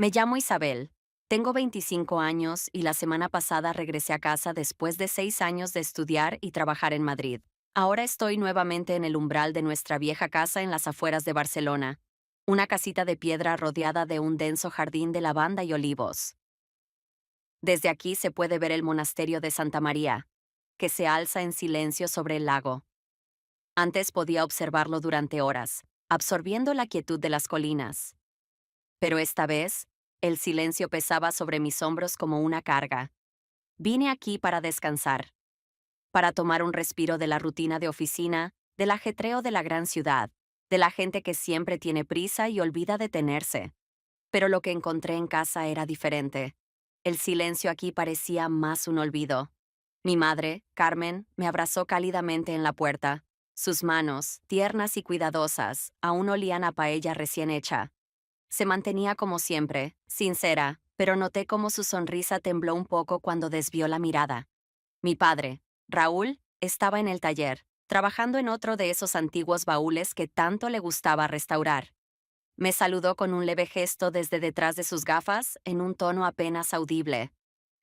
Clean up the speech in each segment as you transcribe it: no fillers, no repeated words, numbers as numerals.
Me llamo Isabel. Tengo 25 años y la semana pasada regresé a casa después de 6 años de estudiar y trabajar en Madrid. Ahora estoy nuevamente en el umbral de nuestra vieja casa en las afueras de Barcelona, una casita de piedra rodeada de un denso jardín de lavanda y olivos. Desde aquí se puede ver el monasterio de Santa María, que se alza en silencio sobre el lago. Antes podía observarlo durante horas, absorbiendo la quietud de las colinas. Pero esta vez, el silencio pesaba sobre mis hombros como una carga. Vine aquí para descansar, para tomar un respiro de la rutina de oficina, del ajetreo de la gran ciudad, de la gente que siempre tiene prisa y olvida detenerse. Pero lo que encontré en casa era diferente. El silencio aquí parecía más un olvido. Mi madre, Carmen, me abrazó cálidamente en la puerta. Sus manos, tiernas y cuidadosas, aún olían a paella recién hecha. Se mantenía como siempre, sincera, pero noté cómo su sonrisa tembló un poco cuando desvió la mirada. Mi padre, Raúl, estaba en el taller, trabajando en otro de esos antiguos baúles que tanto le gustaba restaurar. Me saludó con un leve gesto desde detrás de sus gafas, en un tono apenas audible.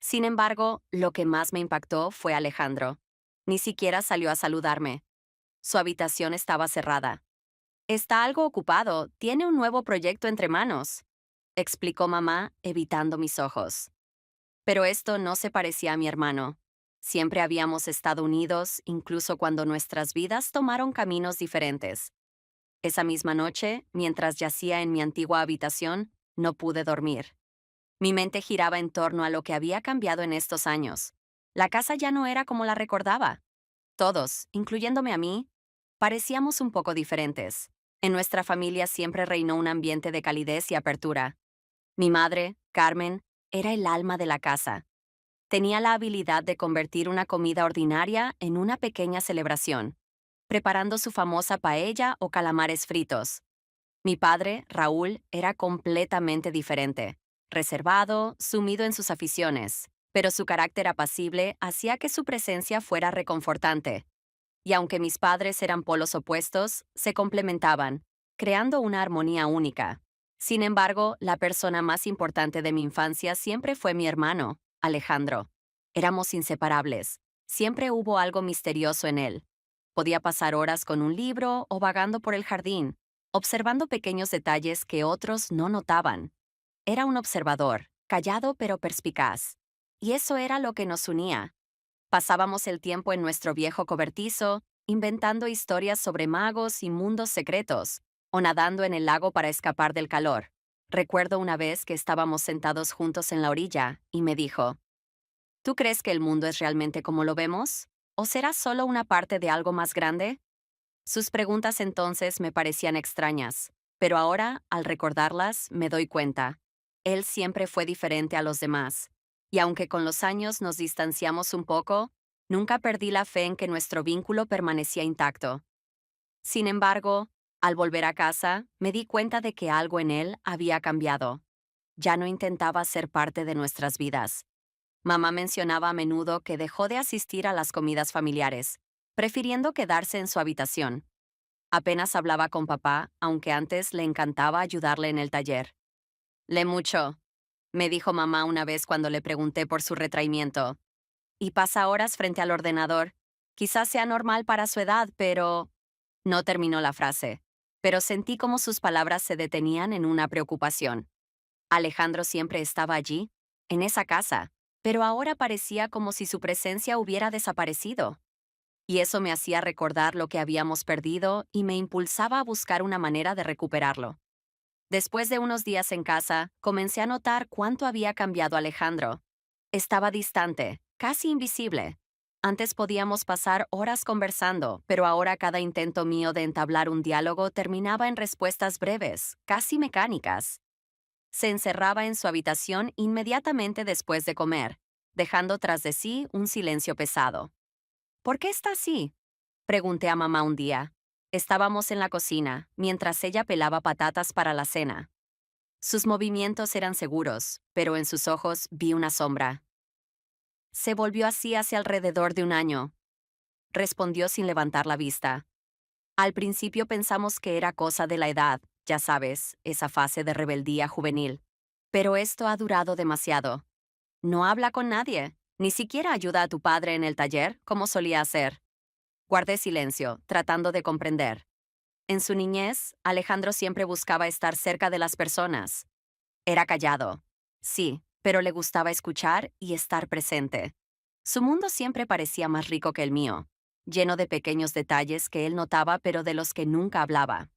Sin embargo, lo que más me impactó fue Alejandro. Ni siquiera salió a saludarme. Su habitación estaba cerrada. Está algo ocupado, tiene un nuevo proyecto entre manos, explicó mamá, evitando mis ojos. Pero esto no se parecía a mi hermano. Siempre habíamos estado unidos, incluso cuando nuestras vidas tomaron caminos diferentes. Esa misma noche, mientras yacía en mi antigua habitación, no pude dormir. Mi mente giraba en torno a lo que había cambiado en estos años. La casa ya no era como la recordaba. Todos, incluyéndome a mí, parecíamos un poco diferentes. En nuestra familia siempre reinó un ambiente de calidez y apertura. Mi madre, Carmen, era el alma de la casa. Tenía la habilidad de convertir una comida ordinaria en una pequeña celebración, preparando su famosa paella o calamares fritos. Mi padre, Raúl, era completamente diferente, reservado, sumido en sus aficiones, pero su carácter apacible hacía que su presencia fuera reconfortante. Y aunque mis padres eran polos opuestos, se complementaban, creando una armonía única. Sin embargo, la persona más importante de mi infancia siempre fue mi hermano, Alejandro. Éramos inseparables. Siempre hubo algo misterioso en él. Podía pasar horas con un libro o vagando por el jardín, observando pequeños detalles que otros no notaban. Era un observador, callado pero perspicaz. Y eso era lo que nos unía. Pasábamos el tiempo en nuestro viejo cobertizo, inventando historias sobre magos y mundos secretos, o nadando en el lago para escapar del calor. Recuerdo una vez que estábamos sentados juntos en la orilla, y me dijo, ¿tú crees que el mundo es realmente como lo vemos? ¿O será solo una parte de algo más grande? Sus preguntas entonces me parecían extrañas, pero ahora, al recordarlas, me doy cuenta. Él siempre fue diferente a los demás, y aunque con los años nos distanciamos un poco, nunca perdí la fe en que nuestro vínculo permanecía intacto. Sin embargo, al volver a casa, me di cuenta de que algo en él había cambiado. Ya no intentaba ser parte de nuestras vidas. Mamá mencionaba a menudo que dejó de asistir a las comidas familiares, prefiriendo quedarse en su habitación. Apenas hablaba con papá, aunque antes le encantaba ayudarle en el taller. Lee mucho, me dijo mamá una vez cuando le pregunté por su retraimiento. Y pasa horas frente al ordenador. Quizás sea normal para su edad, pero... No terminó la frase, pero sentí como sus palabras se detenían en una preocupación. Alejandro siempre estaba allí, en esa casa, pero ahora parecía como si su presencia hubiera desaparecido. Y eso me hacía recordar lo que habíamos perdido y me impulsaba a buscar una manera de recuperarlo. Después de unos días en casa, comencé a notar cuánto había cambiado Alejandro. Estaba distante, casi invisible. Antes podíamos pasar horas conversando, pero ahora cada intento mío de entablar un diálogo terminaba en respuestas breves, casi mecánicas. Se encerraba en su habitación inmediatamente después de comer, dejando tras de sí un silencio pesado. ¿Por qué está así? Pregunté a mamá un día. Estábamos en la cocina, mientras ella pelaba patatas para la cena. Sus movimientos eran seguros, pero en sus ojos vi una sombra. Se volvió así hace alrededor de un año, respondió sin levantar la vista. Al principio pensamos que era cosa de la edad, ya sabes, esa fase de rebeldía juvenil. Pero esto ha durado demasiado. No habla con nadie, ni siquiera ayuda a tu padre en el taller, como solía hacer. Guardé silencio, tratando de comprender. En su niñez, Alejandro siempre buscaba estar cerca de las personas. Era callado, sí, pero le gustaba escuchar y estar presente. Su mundo siempre parecía más rico que el mío, lleno de pequeños detalles que él notaba pero de los que nunca hablaba.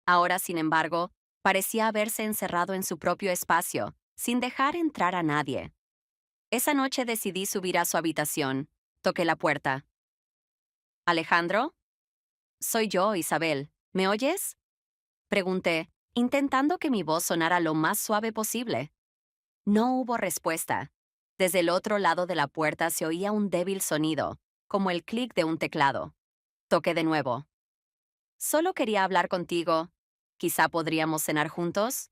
Ahora, sin embargo, parecía haberse encerrado en su propio espacio, sin dejar entrar a nadie. Esa noche decidí subir a su habitación. Toqué la puerta. ¿Alejandro? Soy yo, Isabel. ¿Me oyes? Pregunté, intentando que mi voz sonara lo más suave posible. No hubo respuesta. Desde el otro lado de la puerta se oía un débil sonido, como el clic de un teclado. Toqué de nuevo. Solo quería hablar contigo. ¿Quizá podríamos cenar juntos?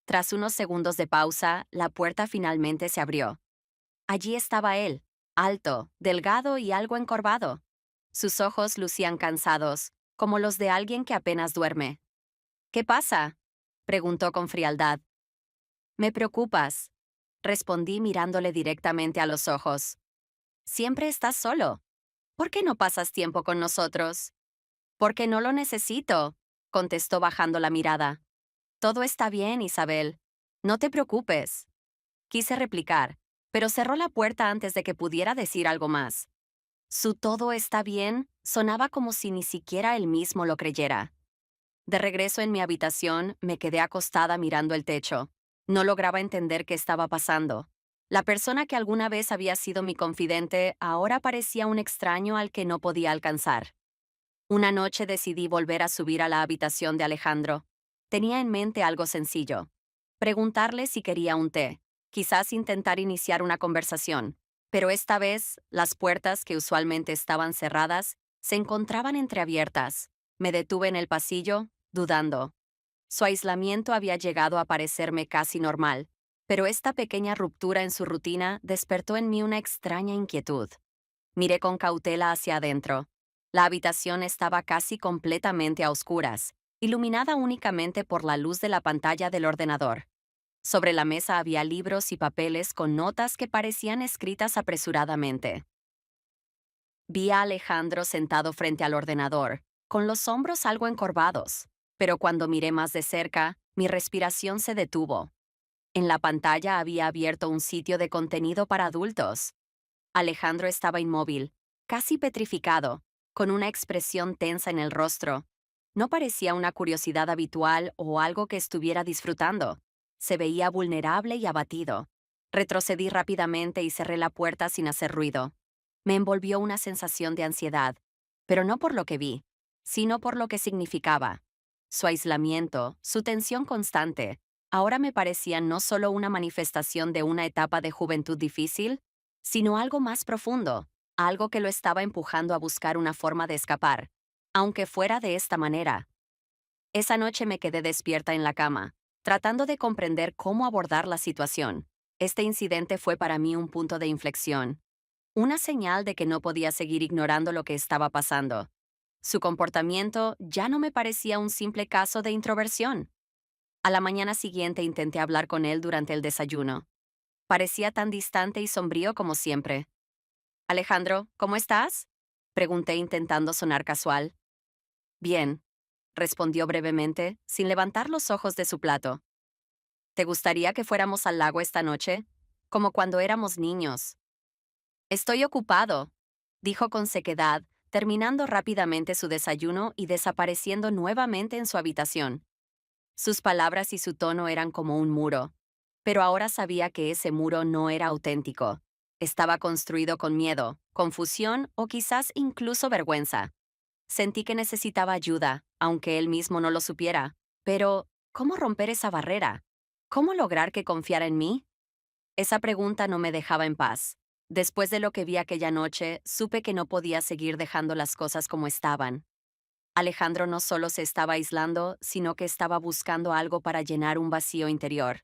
Tras unos segundos de pausa, la puerta finalmente se abrió. Allí estaba él, alto, delgado y algo encorvado. Sus ojos lucían cansados, como los de alguien que apenas duerme. ¿Qué pasa? Preguntó con frialdad. Me preocupas, respondí mirándole directamente a los ojos. Siempre estás solo. ¿Por qué no pasas tiempo con nosotros? Porque no lo necesito, contestó bajando la mirada. Todo está bien, Isabel. No te preocupes. Quise replicar, pero cerró la puerta antes de que pudiera decir algo más. Su todo está bien sonaba como si ni siquiera él mismo lo creyera. De regreso en mi habitación, me quedé acostada mirando el techo. No lograba entender qué estaba pasando. La persona que alguna vez había sido mi confidente ahora parecía un extraño al que no podía alcanzar. Una noche decidí volver a subir a la habitación de Alejandro. Tenía en mente algo sencillo. Preguntarle si quería un té, quizás intentar iniciar una conversación. Pero esta vez, las puertas que usualmente estaban cerradas se encontraban entreabiertas. Me detuve en el pasillo, dudando. Su aislamiento había llegado a parecerme casi normal, pero esta pequeña ruptura en su rutina despertó en mí una extraña inquietud. Miré con cautela hacia adentro. La habitación estaba casi completamente a oscuras, iluminada únicamente por la luz de la pantalla del ordenador. Sobre la mesa había libros y papeles con notas que parecían escritas apresuradamente. Vi a Alejandro sentado frente al ordenador, con los hombros algo encorvados, pero cuando miré más de cerca, mi respiración se detuvo. En la pantalla había abierto un sitio de contenido para adultos. Alejandro estaba inmóvil, casi petrificado, con una expresión tensa en el rostro. No parecía una curiosidad habitual o algo que estuviera disfrutando. Se veía vulnerable y abatido. Retrocedí rápidamente y cerré la puerta sin hacer ruido. Me envolvió una sensación de ansiedad, pero no por lo que vi, sino por lo que significaba. Su aislamiento, su tensión constante, ahora me parecían no solo una manifestación de una etapa de juventud difícil, sino algo más profundo, algo que lo estaba empujando a buscar una forma de escapar, aunque fuera de esta manera. Esa noche me quedé despierta en la cama, tratando de comprender cómo abordar la situación. Este incidente fue para mí un punto de inflexión, una señal de que no podía seguir ignorando lo que estaba pasando. Su comportamiento ya no me parecía un simple caso de introversión. A la mañana siguiente intenté hablar con él durante el desayuno. Parecía tan distante y sombrío como siempre. Alejandro, ¿cómo estás? Pregunté intentando sonar casual. Bien, respondió brevemente, sin levantar los ojos de su plato. ¿Te gustaría que fuéramos al lago esta noche? Como cuando éramos niños. Estoy ocupado, dijo con sequedad, terminando rápidamente su desayuno y desapareciendo nuevamente en su habitación. Sus palabras y su tono eran como un muro, pero ahora sabía que ese muro no era auténtico. Estaba construido con miedo, confusión o quizás incluso vergüenza. Sentí que necesitaba ayuda, aunque él mismo no lo supiera. Pero, ¿cómo romper esa barrera? ¿Cómo lograr que confiara en mí? Esa pregunta no me dejaba en paz. Después de lo que vi aquella noche, supe que no podía seguir dejando las cosas como estaban. Alejandro no solo se estaba aislando, sino que estaba buscando algo para llenar un vacío interior.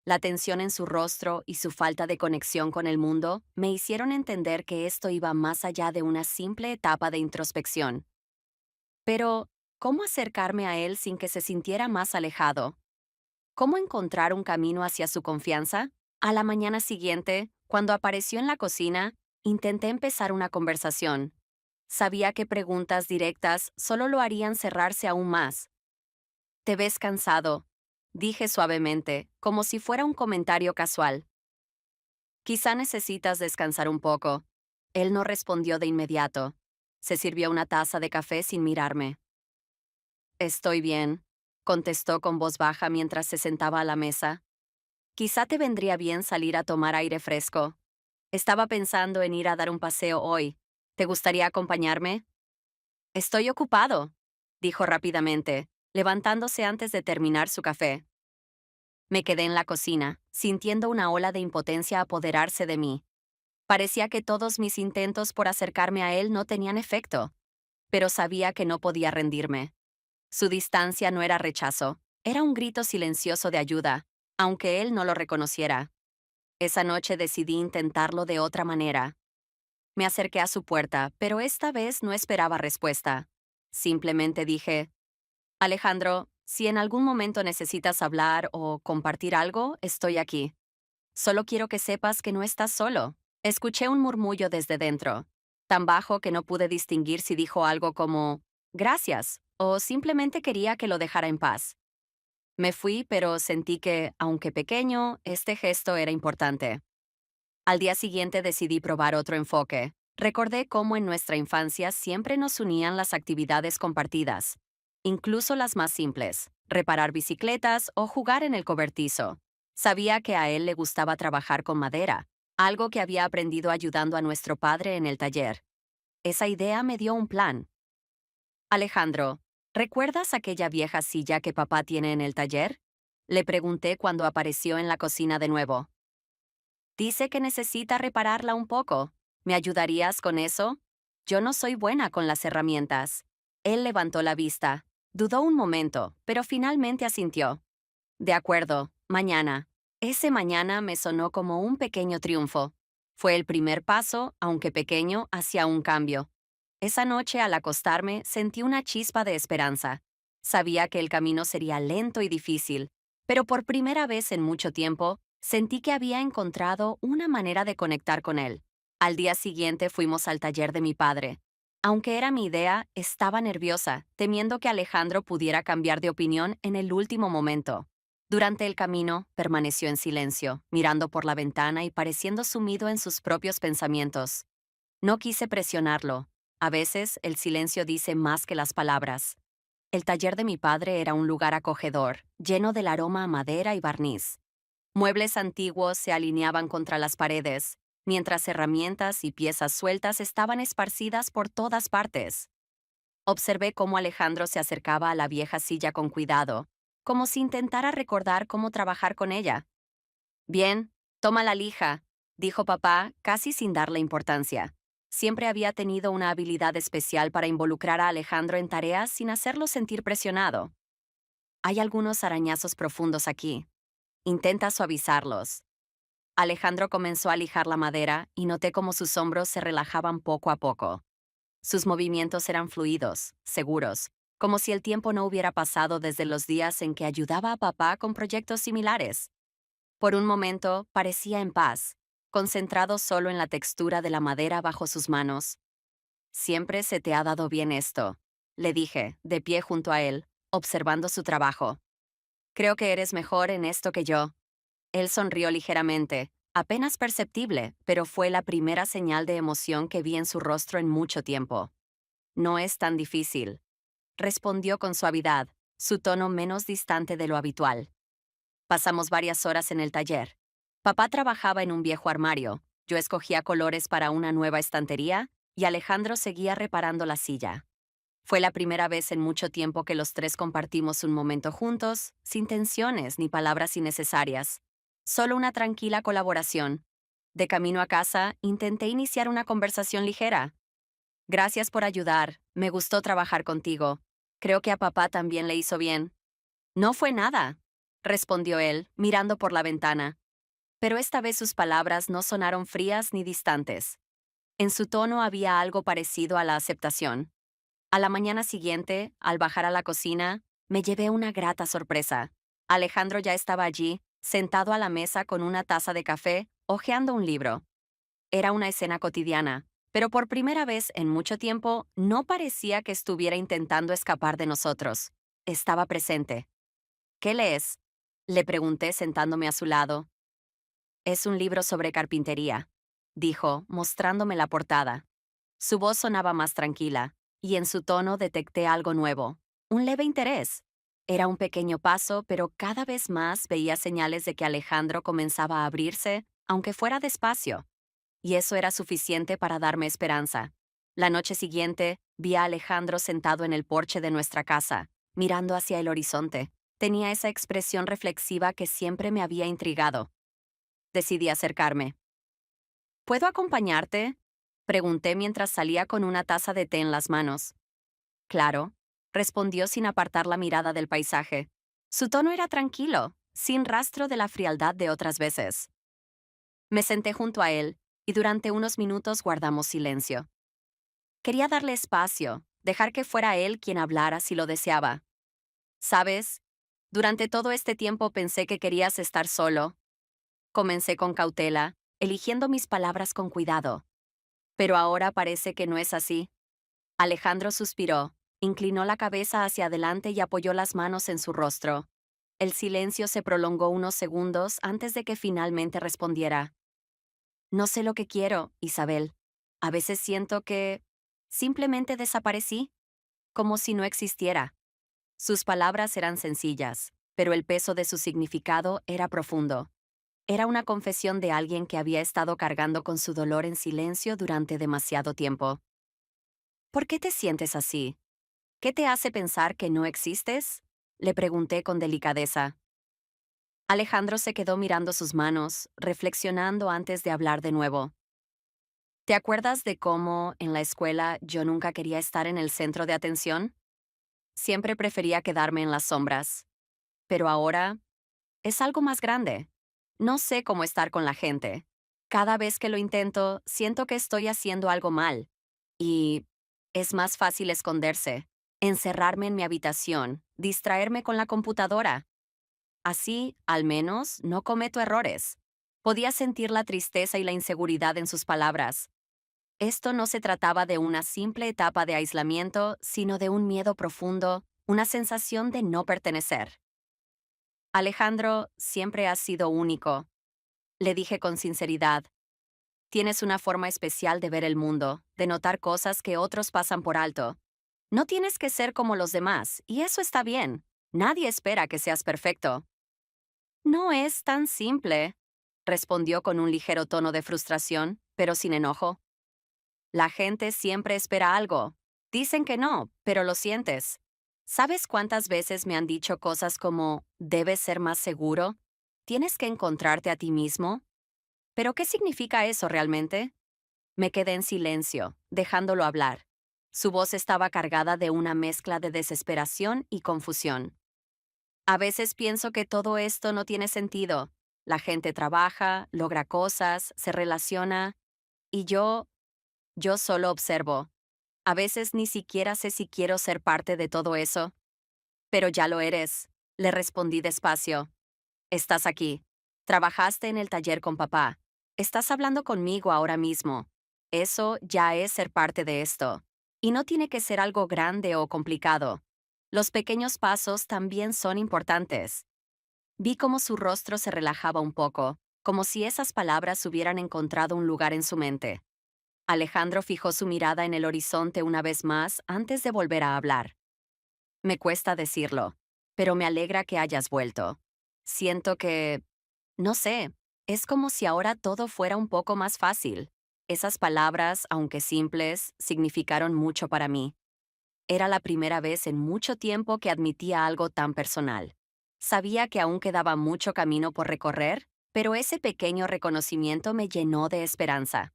La tensión en su rostro y su falta de conexión con el mundo me hicieron entender que esto iba más allá de una simple etapa de introspección. Pero, ¿cómo acercarme a él sin que se sintiera más alejado? ¿Cómo encontrar un camino hacia su confianza? A la mañana siguiente, cuando apareció en la cocina, intenté empezar una conversación. Sabía que preguntas directas solo lo harían cerrarse aún más. Te ves cansado, dije suavemente, como si fuera un comentario casual. Quizá necesitas descansar un poco. Él no respondió de inmediato. Se sirvió una taza de café sin mirarme. Estoy bien, contestó con voz baja mientras se sentaba a la mesa. Quizá te vendría bien salir a tomar aire fresco. Estaba pensando en ir a dar un paseo hoy. ¿Te gustaría acompañarme? Estoy ocupado, dijo rápidamente, levantándose antes de terminar su café. Me quedé en la cocina, sintiendo una ola de impotencia apoderarse de mí. Parecía que todos mis intentos por acercarme a él no tenían efecto, pero sabía que no podía rendirme. Su distancia no era rechazo, era un grito silencioso de ayuda, aunque él no lo reconociera. Esa noche decidí intentarlo de otra manera. Me acerqué a su puerta, pero esta vez no esperaba respuesta. Simplemente dije, Alejandro, si en algún momento necesitas hablar o compartir algo, estoy aquí. Solo quiero que sepas que no estás solo. Escuché un murmullo desde dentro, tan bajo que no pude distinguir si dijo algo como, gracias, o simplemente quería que lo dejara en paz. Me fui, pero sentí que, aunque pequeño, este gesto era importante. Al día siguiente decidí probar otro enfoque. Recordé cómo en nuestra infancia siempre nos unían las actividades compartidas, incluso las más simples, reparar bicicletas o jugar en el cobertizo. Sabía que a él le gustaba trabajar con madera, algo que había aprendido ayudando a nuestro padre en el taller. Esa idea me dio un plan. Alejandro, ¿recuerdas aquella vieja silla que papá tiene en el taller? Le pregunté cuando apareció en la cocina de nuevo. Dice que necesita repararla un poco. ¿Me ayudarías con eso? Yo no soy buena con las herramientas. Él levantó la vista. Dudó un momento, pero finalmente asintió. De acuerdo, mañana. Ese mañana me sonó como un pequeño triunfo. Fue el primer paso, aunque pequeño, hacia un cambio. Esa noche, al acostarme, sentí una chispa de esperanza. Sabía que el camino sería lento y difícil, pero por primera vez en mucho tiempo, sentí que había encontrado una manera de conectar con él. Al día siguiente fuimos al taller de mi padre. Aunque era mi idea, estaba nerviosa, temiendo que Alejandro pudiera cambiar de opinión en el último momento. Durante el camino, permaneció en silencio, mirando por la ventana y pareciendo sumido en sus propios pensamientos. No quise presionarlo. A veces, el silencio dice más que las palabras. El taller de mi padre era un lugar acogedor, lleno del aroma a madera y barniz. Muebles antiguos se alineaban contra las paredes, mientras herramientas y piezas sueltas estaban esparcidas por todas partes. Observé cómo Alejandro se acercaba a la vieja silla con cuidado, como si intentara recordar cómo trabajar con ella. Bien, toma la lija, dijo papá, casi sin darle importancia. Siempre había tenido una habilidad especial para involucrar a Alejandro en tareas sin hacerlo sentir presionado. Hay algunos arañazos profundos aquí. Intenta suavizarlos. Alejandro comenzó a lijar la madera y noté cómo sus hombros se relajaban poco a poco. Sus movimientos eran fluidos, seguros, como si el tiempo no hubiera pasado desde los días en que ayudaba a papá con proyectos similares. Por un momento parecía en paz, concentrado solo en la textura de la madera bajo sus manos. Siempre se te ha dado bien esto, le dije, de pie junto a él, observando su trabajo. Creo que eres mejor en esto que yo. Él sonrió ligeramente, apenas perceptible, pero fue la primera señal de emoción que vi en su rostro en mucho tiempo. No es tan difícil, respondió con suavidad, su tono menos distante de lo habitual. Pasamos varias horas en el taller. Papá trabajaba en un viejo armario, yo escogía colores para una nueva estantería y Alejandro seguía reparando la silla. Fue la primera vez en mucho tiempo que los tres compartimos un momento juntos, sin tensiones ni palabras innecesarias. Solo una tranquila colaboración. De camino a casa, intenté iniciar una conversación ligera. Gracias por ayudar, me gustó trabajar contigo. Creo que a papá también le hizo bien. No fue nada, respondió él, mirando por la ventana. Pero esta vez sus palabras no sonaron frías ni distantes. En su tono había algo parecido a la aceptación. A la mañana siguiente, al bajar a la cocina, me llevé una grata sorpresa. Alejandro ya estaba allí, sentado a la mesa con una taza de café, hojeando un libro. Era una escena cotidiana, pero por primera vez en mucho tiempo no parecía que estuviera intentando escapar de nosotros. Estaba presente. ¿Qué lees? Le pregunté sentándome a su lado. Es un libro sobre carpintería, dijo, mostrándome la portada. Su voz sonaba más tranquila, y en su tono detecté algo nuevo, un leve interés. Era un pequeño paso, pero cada vez más veía señales de que Alejandro comenzaba a abrirse, aunque fuera despacio. Y eso era suficiente para darme esperanza. La noche siguiente, vi a Alejandro sentado en el porche de nuestra casa, mirando hacia el horizonte. Tenía esa expresión reflexiva que siempre me había intrigado. Decidí acercarme. ¿Puedo acompañarte? Pregunté mientras salía con una taza de té en las manos. Claro, respondió sin apartar la mirada del paisaje. Su tono era tranquilo, sin rastro de la frialdad de otras veces. Me senté junto a él, y durante unos minutos guardamos silencio. Quería darle espacio, dejar que fuera él quien hablara si lo deseaba. ¿Sabes? Durante todo este tiempo pensé que querías estar solo. Comencé con cautela, eligiendo mis palabras con cuidado. Pero ahora parece que no es así. Alejandro suspiró, inclinó la cabeza hacia adelante y apoyó las manos en su rostro. El silencio se prolongó unos segundos antes de que finalmente respondiera. No sé lo que quiero, Isabel. A veces siento que simplemente desaparecí, como si no existiera. Sus palabras eran sencillas, pero el peso de su significado era profundo. Era una confesión de alguien que había estado cargando con su dolor en silencio durante demasiado tiempo. ¿Por qué te sientes así? ¿Qué te hace pensar que no existes? Le pregunté con delicadeza. Alejandro se quedó mirando sus manos, reflexionando antes de hablar de nuevo. ¿Te acuerdas de cómo, en la escuela, yo nunca quería estar en el centro de atención? Siempre prefería quedarme en las sombras. Pero ahora es algo más grande. No sé cómo estar con la gente. Cada vez que lo intento, siento que estoy haciendo algo mal. Y es más fácil esconderse, encerrarme en mi habitación, distraerme con la computadora. Así, al menos, no cometo errores. Podía sentir la tristeza y la inseguridad en sus palabras. Esto no se trataba de una simple etapa de aislamiento, sino de un miedo profundo, una sensación de no pertenecer. Alejandro, siempre has sido único, le dije con sinceridad. Tienes una forma especial de ver el mundo, de notar cosas que otros pasan por alto. No tienes que ser como los demás, y eso está bien. Nadie espera que seas perfecto. No es tan simple, respondió con un ligero tono de frustración, pero sin enojo. La gente siempre espera algo. Dicen que no, pero lo sientes. ¿Sabes cuántas veces me han dicho cosas como, debes ser más seguro? ¿Tienes que encontrarte a ti mismo? ¿Pero qué significa eso realmente? Me quedé en silencio, dejándolo hablar. Su voz estaba cargada de una mezcla de desesperación y confusión. A veces pienso que todo esto no tiene sentido. La gente trabaja, logra cosas, se relaciona, y yo solo observo. A veces ni siquiera sé si quiero ser parte de todo eso. Pero ya lo eres, le respondí despacio. Estás aquí. Trabajaste en el taller con papá. Estás hablando conmigo ahora mismo. Eso ya es ser parte de esto. Y no tiene que ser algo grande o complicado. Los pequeños pasos también son importantes. Vi cómo su rostro se relajaba un poco, como si esas palabras hubieran encontrado un lugar en su mente. Alejandro fijó su mirada en el horizonte una vez más antes de volver a hablar. Me cuesta decirlo, pero me alegra que hayas vuelto. Siento que, no sé, es como si ahora todo fuera un poco más fácil. Esas palabras, aunque simples, significaron mucho para mí. Era la primera vez en mucho tiempo que admitía algo tan personal. Sabía que aún quedaba mucho camino por recorrer, pero ese pequeño reconocimiento me llenó de esperanza.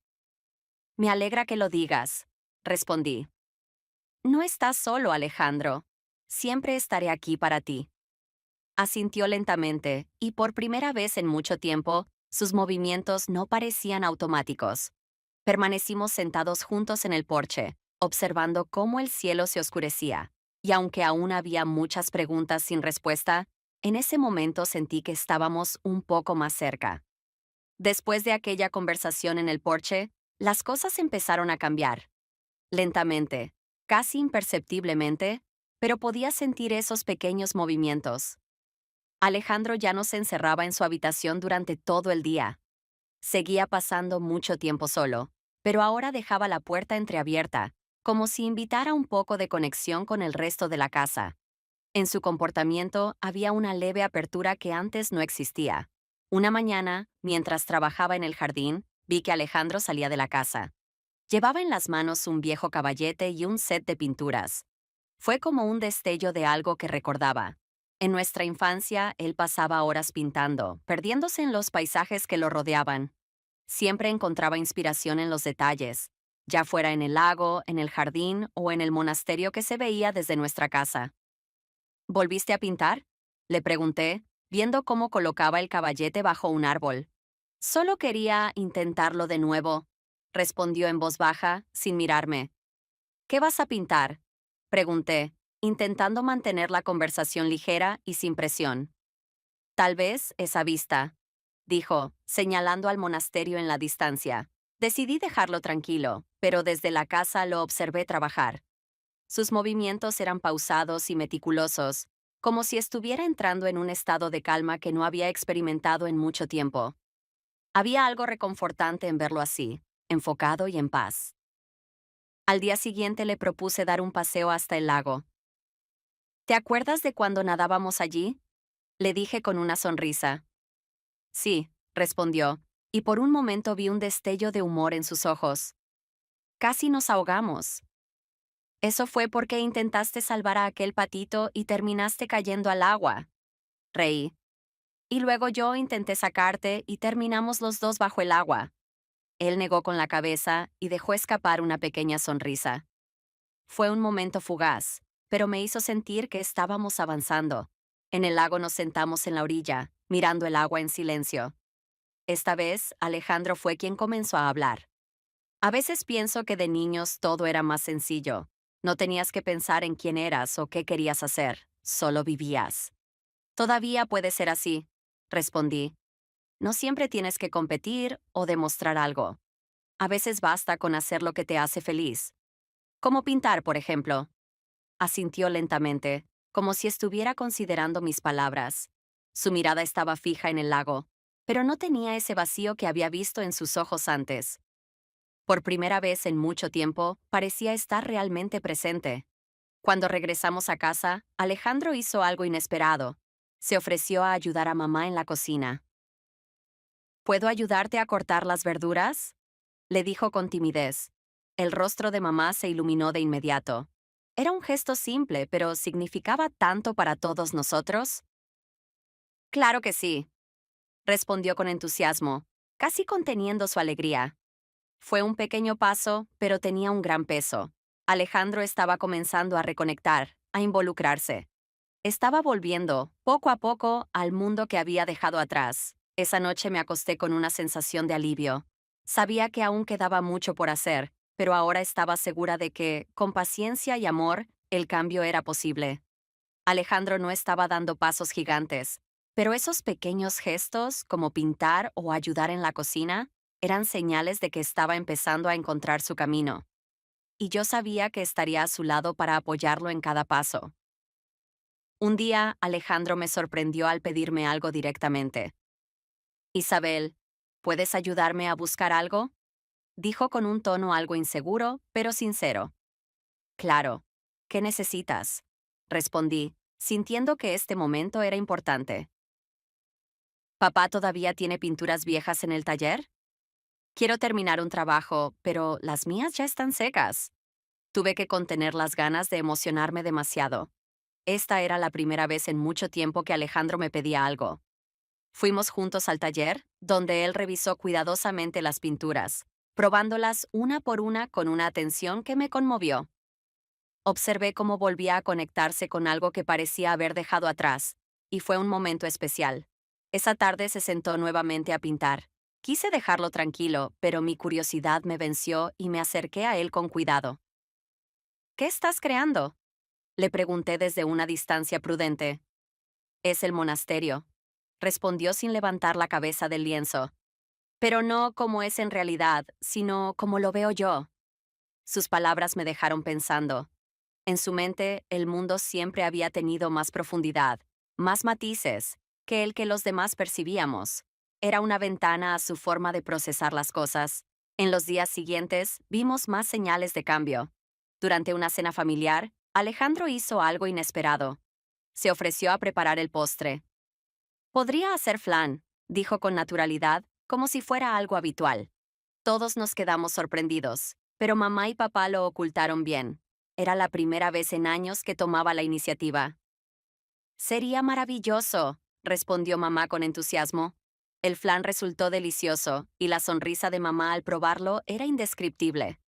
Me alegra que lo digas, respondí. No estás solo, Alejandro. Siempre estaré aquí para ti. Asintió lentamente, y por primera vez en mucho tiempo, sus movimientos no parecían automáticos. Permanecimos sentados juntos en el porche, observando cómo el cielo se oscurecía, y aunque aún había muchas preguntas sin respuesta, En ese momento sentí que estábamos un poco más cerca. Después de aquella conversación en el porche, las cosas empezaron a cambiar. Lentamente, casi imperceptiblemente, pero podía sentir esos pequeños movimientos. Alejandro ya no se encerraba en su habitación durante todo el día. Seguía pasando mucho tiempo solo, pero ahora dejaba la puerta entreabierta, como si invitara un poco de conexión con el resto de la casa. En su comportamiento había una leve apertura que antes no existía. Una mañana, mientras trabajaba en el jardín, vi que Alejandro salía de la casa. Llevaba en las manos un viejo caballete y un set de pinturas. Fue como un destello de algo que recordaba. En nuestra infancia, él pasaba horas pintando, perdiéndose en los paisajes que lo rodeaban. Siempre encontraba inspiración en los detalles, ya fuera en el lago, en el jardín o en el monasterio que se veía desde nuestra casa. ¿Volviste a pintar? Le pregunté, viendo cómo colocaba el caballete bajo un árbol. Solo quería intentarlo de nuevo, respondió en voz baja, sin mirarme. ¿Qué vas a pintar? Pregunté, intentando mantener la conversación ligera y sin presión. Tal vez esa vista, dijo, señalando al monasterio en la distancia. Decidí dejarlo tranquilo, pero desde la casa lo observé trabajar. Sus movimientos eran pausados y meticulosos, como si estuviera entrando en un estado de calma que no había experimentado en mucho tiempo. Había algo reconfortante en verlo así, enfocado y en paz. Al día siguiente le propuse dar un paseo hasta el lago. ¿Te acuerdas de cuando nadábamos allí? Le dije con una sonrisa. Sí, respondió, y por un momento vi un destello de humor en sus ojos. Casi nos ahogamos. Eso fue porque intentaste salvar a aquel patito y terminaste cayendo al agua. Reí. Y luego yo intenté sacarte y terminamos los dos bajo el agua. Él negó con la cabeza y dejó escapar una pequeña sonrisa. Fue un momento fugaz, pero me hizo sentir que estábamos avanzando. En el lago nos sentamos en la orilla, mirando el agua en silencio. Esta vez, Alejandro fue quien comenzó a hablar. A veces pienso que de niños todo era más sencillo. No tenías que pensar en quién eras o qué querías hacer, solo vivías. Todavía puede ser así, respondí. No siempre tienes que competir o demostrar algo. A veces basta con hacer lo que te hace feliz. Como pintar, por ejemplo. Asintió lentamente, como si estuviera considerando mis palabras. Su mirada estaba fija en el lago, pero no tenía ese vacío que había visto en sus ojos antes. Por primera vez en mucho tiempo, parecía estar realmente presente. Cuando regresamos a casa, Alejandro hizo algo inesperado. Se ofreció a ayudar a mamá en la cocina. ¿Puedo ayudarte a cortar las verduras? Le dijo con timidez. El rostro de mamá se iluminó de inmediato. Era un gesto simple, pero significaba tanto para todos nosotros. Claro que sí, respondió con entusiasmo, casi conteniendo su alegría. Fue un pequeño paso, pero tenía un gran peso. Alejandro estaba comenzando a reconectar, a involucrarse. Estaba volviendo, poco a poco, al mundo que había dejado atrás. Esa noche me acosté con una sensación de alivio. Sabía que aún quedaba mucho por hacer, pero ahora estaba segura de que, con paciencia y amor, el cambio era posible. Alejandro no estaba dando pasos gigantes, pero esos pequeños gestos, como pintar o ayudar en la cocina, eran señales de que estaba empezando a encontrar su camino. Y yo sabía que estaría a su lado para apoyarlo en cada paso. Un día, Alejandro me sorprendió al pedirme algo directamente. Isabel, ¿puedes ayudarme a buscar algo? Dijo con un tono algo inseguro, pero sincero. Claro. ¿Qué necesitas? Respondí, sintiendo que este momento era importante. ¿Papá todavía tiene pinturas viejas en el taller? Quiero terminar un trabajo, pero las mías ya están secas. Tuve que contener las ganas de emocionarme demasiado. Esta era la primera vez en mucho tiempo que Alejandro me pedía algo. Fuimos juntos al taller, donde él revisó cuidadosamente las pinturas, probándolas una por una con una atención que me conmovió. Observé cómo volvía a conectarse con algo que parecía haber dejado atrás, y fue un momento especial. Esa tarde se sentó nuevamente a pintar. Quise dejarlo tranquilo, pero mi curiosidad me venció y me acerqué a él con cuidado. ¿Qué estás creando? Le pregunté desde una distancia prudente. Es el monasterio, respondió sin levantar la cabeza del lienzo. Pero no como es en realidad, sino como lo veo yo. Sus palabras me dejaron pensando. En su mente, el mundo siempre había tenido más profundidad, más matices, que el que los demás percibíamos. Era una ventana a su forma de procesar las cosas. En los días siguientes, vimos más señales de cambio. Durante una cena familiar, Alejandro hizo algo inesperado. Se ofreció a preparar el postre. Podría hacer flan, dijo con naturalidad, como si fuera algo habitual. Todos nos quedamos sorprendidos, pero mamá y papá lo ocultaron bien. Era la primera vez en años que tomaba la iniciativa. Sería maravilloso, respondió mamá con entusiasmo. El flan resultó delicioso, y la sonrisa de mamá al probarlo era indescriptible.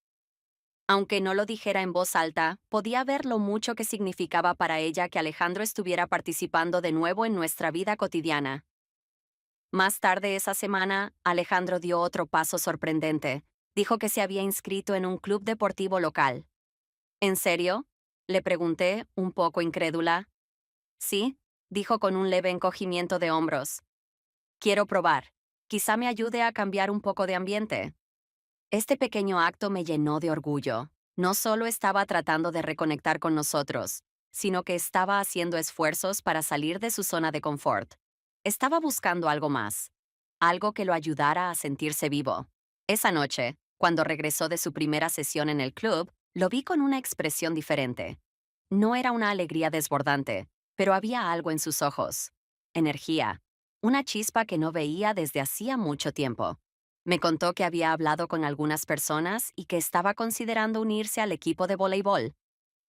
Aunque no lo dijera en voz alta, podía ver lo mucho que significaba para ella que Alejandro estuviera participando de nuevo en nuestra vida cotidiana. Más tarde esa semana, Alejandro dio otro paso sorprendente. Dijo que se había inscrito en un club deportivo local. ¿En serio? Le pregunté, un poco incrédula. Sí, dijo con un leve encogimiento de hombros. Quiero probar. Quizá me ayude a cambiar un poco de ambiente. Este pequeño acto me llenó de orgullo. No solo estaba tratando de reconectar con nosotros, sino que estaba haciendo esfuerzos para salir de su zona de confort. Estaba buscando algo más, algo que lo ayudara a sentirse vivo. Esa noche, cuando regresó de su primera sesión en el club, lo vi con una expresión diferente. No era una alegría desbordante, pero había algo en sus ojos. Energía. Una chispa que no veía desde hacía mucho tiempo. Me contó que había hablado con algunas personas y que estaba considerando unirse al equipo de voleibol.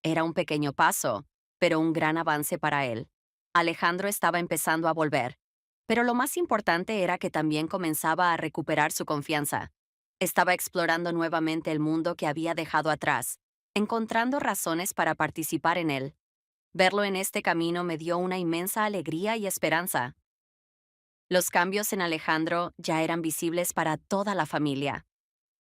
Era un pequeño paso, pero un gran avance para él. Alejandro estaba empezando a volver. Pero lo más importante era que también comenzaba a recuperar su confianza. Estaba explorando nuevamente el mundo que había dejado atrás, encontrando razones para participar en él. Verlo en este camino me dio una inmensa alegría y esperanza. Los cambios en Alejandro ya eran visibles para toda la familia.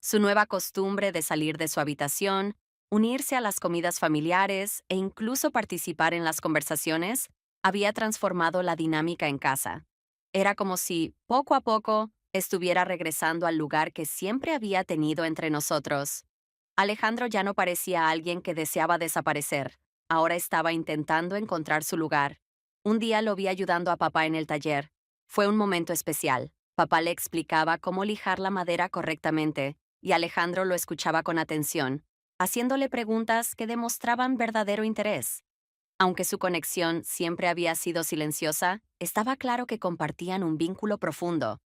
Su nueva costumbre de salir de su habitación, unirse a las comidas familiares e incluso participar en las conversaciones había transformado la dinámica en casa. Era como si, poco a poco, estuviera regresando al lugar que siempre había tenido entre nosotros. Alejandro ya no parecía alguien que deseaba desaparecer. Ahora estaba intentando encontrar su lugar. Un día lo vi ayudando a papá en el taller. Fue un momento especial. Papá le explicaba cómo lijar la madera correctamente, y Alejandro lo escuchaba con atención, haciéndole preguntas que demostraban verdadero interés. Aunque su conexión siempre había sido silenciosa, estaba claro que compartían un vínculo profundo.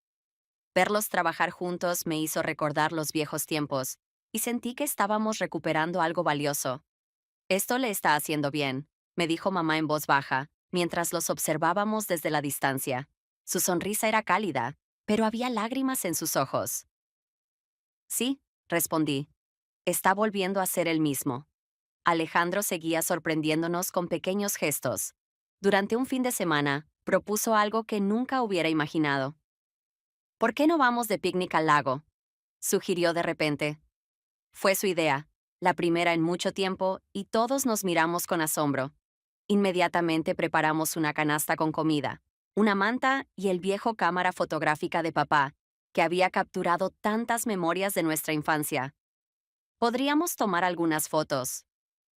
Verlos trabajar juntos me hizo recordar los viejos tiempos, y sentí que estábamos recuperando algo valioso. Esto le está haciendo bien, me dijo mamá en voz baja, mientras los observábamos desde la distancia. Su sonrisa era cálida, pero había lágrimas en sus ojos. Sí, respondí. Está volviendo a ser el mismo. Alejandro seguía sorprendiéndonos con pequeños gestos. Durante un fin de semana, propuso algo que nunca hubiera imaginado. ¿Por qué no vamos de picnic al lago? Sugirió de repente. Fue su idea, la primera en mucho tiempo, y todos nos miramos con asombro. Inmediatamente preparamos una canasta con comida, una manta y el viejo cámara fotográfica de papá, que había capturado tantas memorias de nuestra infancia. Podríamos tomar algunas fotos,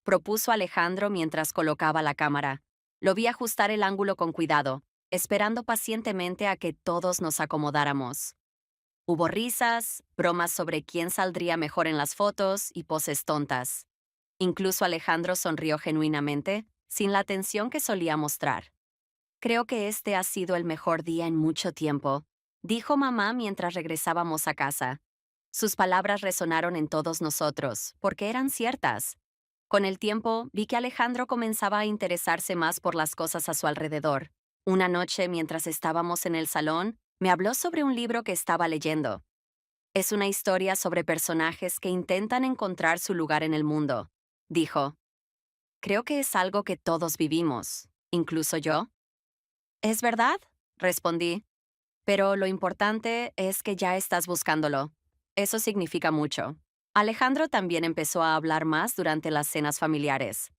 propuso Alejandro mientras colocaba la cámara. Lo vi ajustar el ángulo con cuidado, esperando pacientemente a que todos nos acomodáramos. Hubo risas, bromas sobre quién saldría mejor en las fotos y poses tontas. Incluso Alejandro sonrió genuinamente, sin la tensión que solía mostrar. Creo que este ha sido el mejor día en mucho tiempo, dijo mamá mientras regresábamos a casa. Sus palabras resonaron en todos nosotros, porque eran ciertas. Con el tiempo, vi que Alejandro comenzaba a interesarse más por las cosas a su alrededor. Una noche, mientras estábamos en el salón, me habló sobre un libro que estaba leyendo. Es una historia sobre personajes que intentan encontrar su lugar en el mundo, dijo. Creo que es algo que todos vivimos, incluso yo. ¿Es verdad? Respondí. Pero lo importante es que ya estás buscándolo. Eso significa mucho. Alejandro también empezó a hablar más durante las cenas familiares.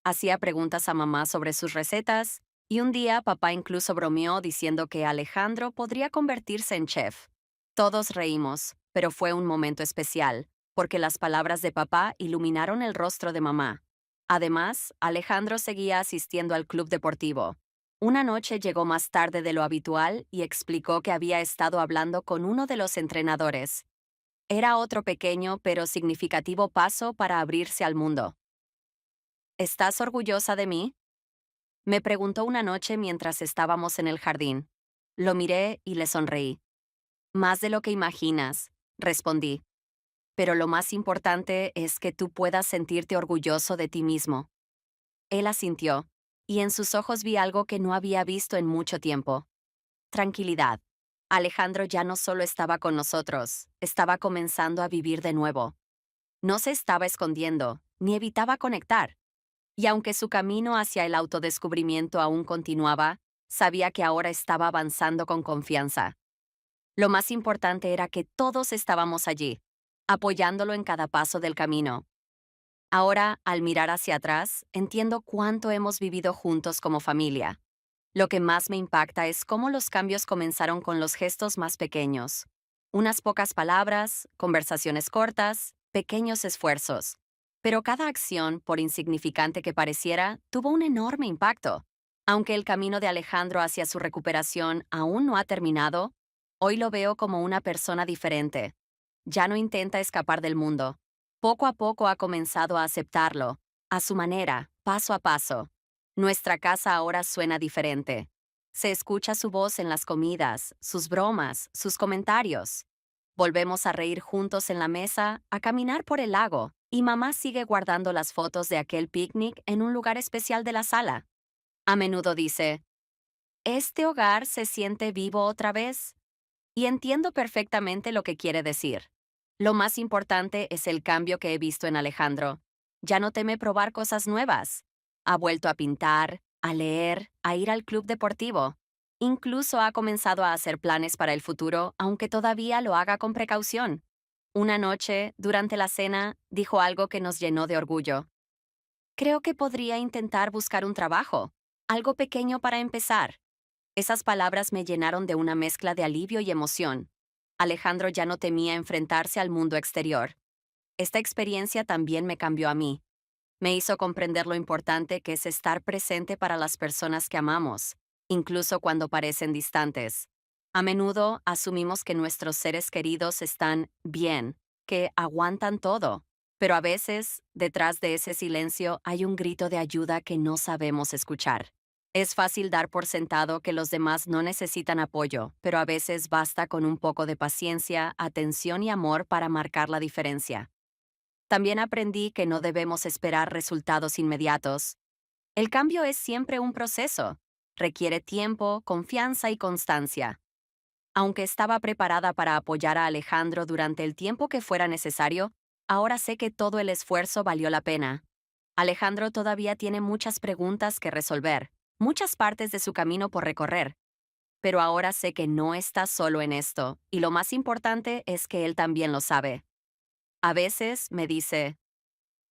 Hacía preguntas a mamá sobre sus recetas Y un día papá incluso bromeó diciendo que Alejandro podría convertirse en chef. Todos reímos, pero fue un momento especial, porque las palabras de papá iluminaron el rostro de mamá. Además, Alejandro seguía asistiendo al club deportivo. Una noche llegó más tarde de lo habitual y explicó que había estado hablando con uno de los entrenadores. Era otro pequeño pero significativo paso para abrirse al mundo. ¿Estás orgullosa de mí? Me preguntó una noche mientras estábamos en el jardín. Lo miré y le sonreí. Más de lo que imaginas, respondí. Pero lo más importante es que tú puedas sentirte orgulloso de ti mismo. Él asintió, y en sus ojos vi algo que no había visto en mucho tiempo. Tranquilidad. Alejandro ya no solo estaba con nosotros, estaba comenzando a vivir de nuevo. No se estaba escondiendo, ni evitaba conectar. Y aunque su camino hacia el autodescubrimiento aún continuaba, sabía que ahora estaba avanzando con confianza. Lo más importante era que todos estábamos allí, apoyándolo en cada paso del camino. Ahora, al mirar hacia atrás, entiendo cuánto hemos vivido juntos como familia. Lo que más me impacta es cómo los cambios comenzaron con los gestos más pequeños. Unas pocas palabras, conversaciones cortas, pequeños esfuerzos. Pero cada acción, por insignificante que pareciera, tuvo un enorme impacto. Aunque el camino de Alejandro hacia su recuperación aún no ha terminado, hoy lo veo como una persona diferente. Ya no intenta escapar del mundo. Poco a poco ha comenzado a aceptarlo, a su manera, paso a paso. Nuestra casa ahora suena diferente. Se escucha su voz en las comidas, sus bromas, sus comentarios. Volvemos a reír juntos en la mesa, a caminar por el lago, y mamá sigue guardando las fotos de aquel picnic en un lugar especial de la sala. A menudo dice, ¿este hogar se siente vivo otra vez? Y entiendo perfectamente lo que quiere decir. Lo más importante es el cambio que he visto en Alejandro. Ya no teme probar cosas nuevas. Ha vuelto a pintar, a leer, a ir al club deportivo. Incluso ha comenzado a hacer planes para el futuro, aunque todavía lo haga con precaución. Una noche, durante la cena, dijo algo que nos llenó de orgullo. Creo que podría intentar buscar un trabajo, algo pequeño para empezar. Esas palabras me llenaron de una mezcla de alivio y emoción. Alejandro ya no temía enfrentarse al mundo exterior. Esta experiencia también me cambió a mí. Me hizo comprender lo importante que es estar presente para las personas que amamos, incluso cuando parecen distantes. A menudo asumimos que nuestros seres queridos están bien, que aguantan todo, pero a veces, detrás de ese silencio hay un grito de ayuda que no sabemos escuchar. Es fácil dar por sentado que los demás no necesitan apoyo, pero a veces basta con un poco de paciencia, atención y amor para marcar la diferencia. También aprendí que no debemos esperar resultados inmediatos. El cambio es siempre un proceso. Requiere tiempo, confianza y constancia. Aunque estaba preparada para apoyar a Alejandro durante el tiempo que fuera necesario, ahora sé que todo el esfuerzo valió la pena. Alejandro todavía tiene muchas preguntas que resolver, muchas partes de su camino por recorrer, pero ahora sé que no está solo en esto, y lo más importante es que él también lo sabe. A veces me dice,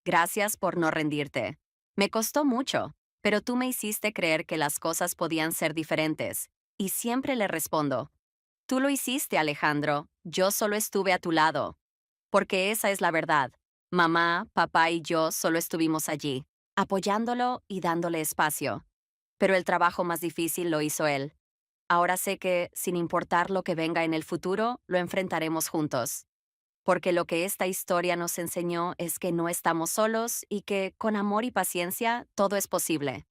gracias por no rendirte. Me costó mucho, pero tú me hiciste creer que las cosas podían ser diferentes, y siempre le respondo, tú lo hiciste, Alejandro, yo solo estuve a tu lado. Porque esa es la verdad. Mamá, papá y yo solo estuvimos allí, apoyándolo y dándole espacio. Pero el trabajo más difícil lo hizo él. Ahora sé que, sin importar lo que venga en el futuro, lo enfrentaremos juntos. Porque lo que esta historia nos enseñó es que no estamos solos y que, con amor y paciencia, todo es posible.